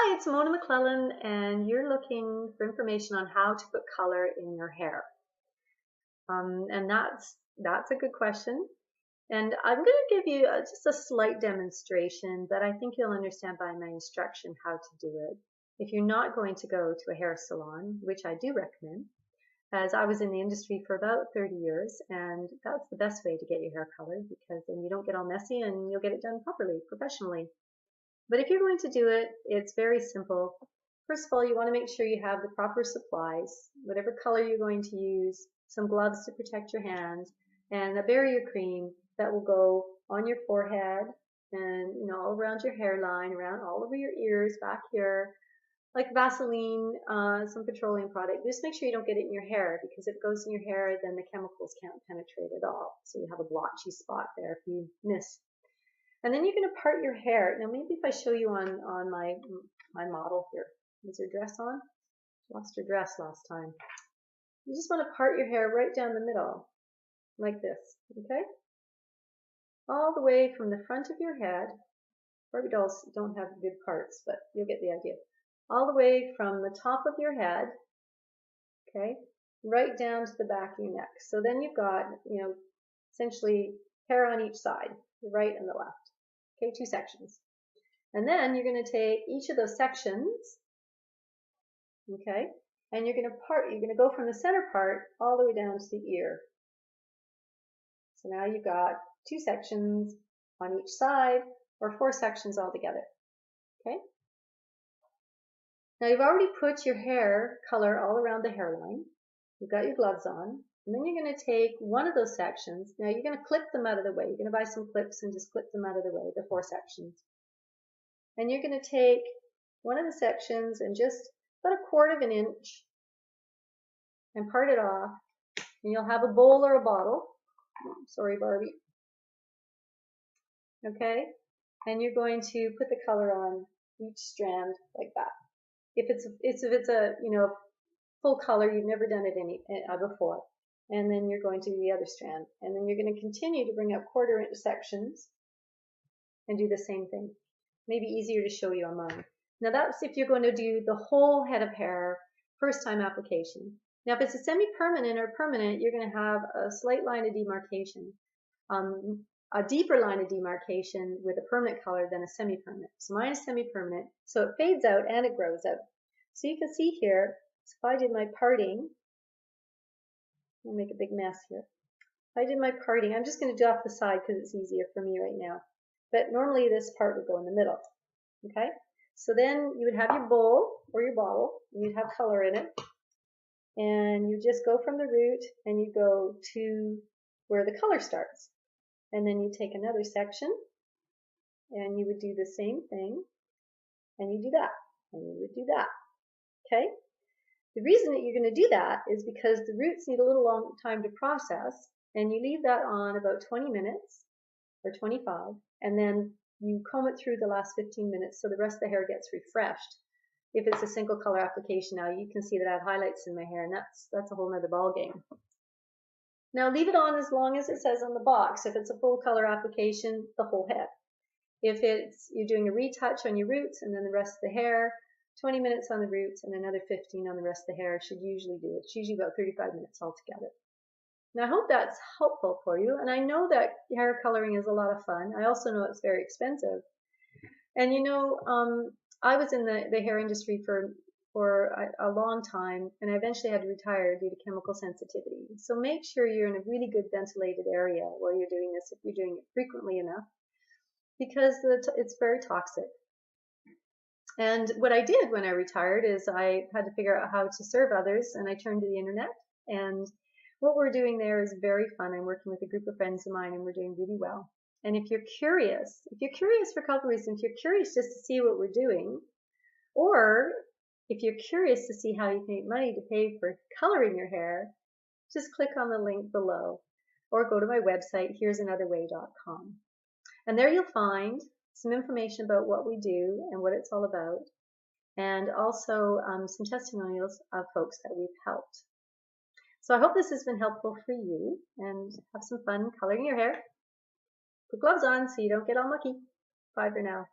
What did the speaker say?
Hi, it's Mona McClellan, and you're looking for information on how to put color in your hair. And that's a good question. And I'm going to give you just a slight demonstration, but I think you'll understand by my instruction how to do it. If you're not going to go to a hair salon, which I do recommend, as I was in the industry for about 30 years, and that's the best way to get your hair colored because then you don't get all messy and you'll get it done properly, professionally. But if you're going to do it, it's very simple. First of all, you want to make sure you have the proper supplies, whatever color you're going to use, some gloves to protect your hands, and a barrier cream that will go on your forehead and all around your hairline, around all over your ears, back here, like Vaseline, some petroleum product. Just make sure you don't get it in your hair, because if it goes in your hair, then the chemicals can't penetrate at all. So you have a blotchy spot there if you miss. And then you're going to part your hair. Now maybe if I show you on my model here. Is her dress on? Lost her dress last time. You just want to part your hair right down the middle, like this, okay? All the way from the front of your head. Barbie dolls don't have good parts, but you'll get the idea. All the way from the top of your head, okay, right down to the back of your neck. So then you've got, essentially hair on each side, the right and the left. Okay, two sections. And then you're going to take each of those sections, okay, and you're going to go from the center part all the way down to the ear. So now you've got two sections on each side, or four sections altogether, okay? Now you've already put your hair color all around the hairline. You've got your gloves on. And then you're going to take one of those sections. Now you're going to clip them out of the way. You're going to buy some clips and just clip them out of the way, the four sections. And you're going to take one of the sections and just about 1/4 of an inch and part it off. And you'll have a bowl or a bottle. Sorry, Barbie. Okay? And you're going to put the color on each strand like that. If it's a full color, you've never done it before. And then you're going to do the other strand. And then you're going to continue to bring up 1/4 inch sections and do the same thing. Maybe easier to show you on mine. Now that's if you're going to do the whole head of hair, first time application. Now if it's a semi-permanent or permanent, you're going to have a slight line of demarcation, a deeper line of demarcation with a permanent color than a semi-permanent. So mine is semi-permanent, so it fades out and it grows out. So you can see here, if I did my parting, I'll make a big mess here. If I did my parting, I'm just going to do off the side because it's easier for me right now. But normally this part would go in the middle. Okay? So then you would have your bowl or your bottle, and you'd have color in it. And you just go from the root and you go to where the color starts. And then you take another section and you would do the same thing. And you do that. And you would do that. Okay? The reason that you're going to do that is because the roots need a little long time to process, and you leave that on about 20 minutes or 25, and then you comb it through the last 15 minutes so the rest of the hair gets refreshed. If it's a single color application now, you can see that I have highlights in my hair, and that's a whole nother ball game. Now leave it on as long as it says on the box. If it's a full color application, the whole head. If you're doing a retouch on your roots and then the rest of the hair, 20 minutes on the roots and another 15 on the rest of the hair should usually do it. It's usually about 35 minutes altogether. Now I hope that's helpful for you, and I know that hair coloring is a lot of fun. I also know it's very expensive. And I was in the hair industry for a long time, and I eventually had to retire due to chemical sensitivity. So make sure you're in a really good ventilated area while you're doing this, if you're doing it frequently enough, because it's very toxic. And what I did when I retired is I had to figure out how to serve others, and I turned to the internet. And what we're doing there is very fun. I'm working with a group of friends of mine, and we're doing really well. And if you're curious for a couple reasons, if you're curious just to see what we're doing, or if you're curious to see how you can make money to pay for coloring your hair, just click on the link below, or go to my website, here'sanotherway.com. And there you'll find some information about what we do and what it's all about, and also some testimonials of folks that we've helped. So I hope this has been helpful for you, and have some fun coloring your hair. Put gloves on so you don't get all mucky. Bye for now.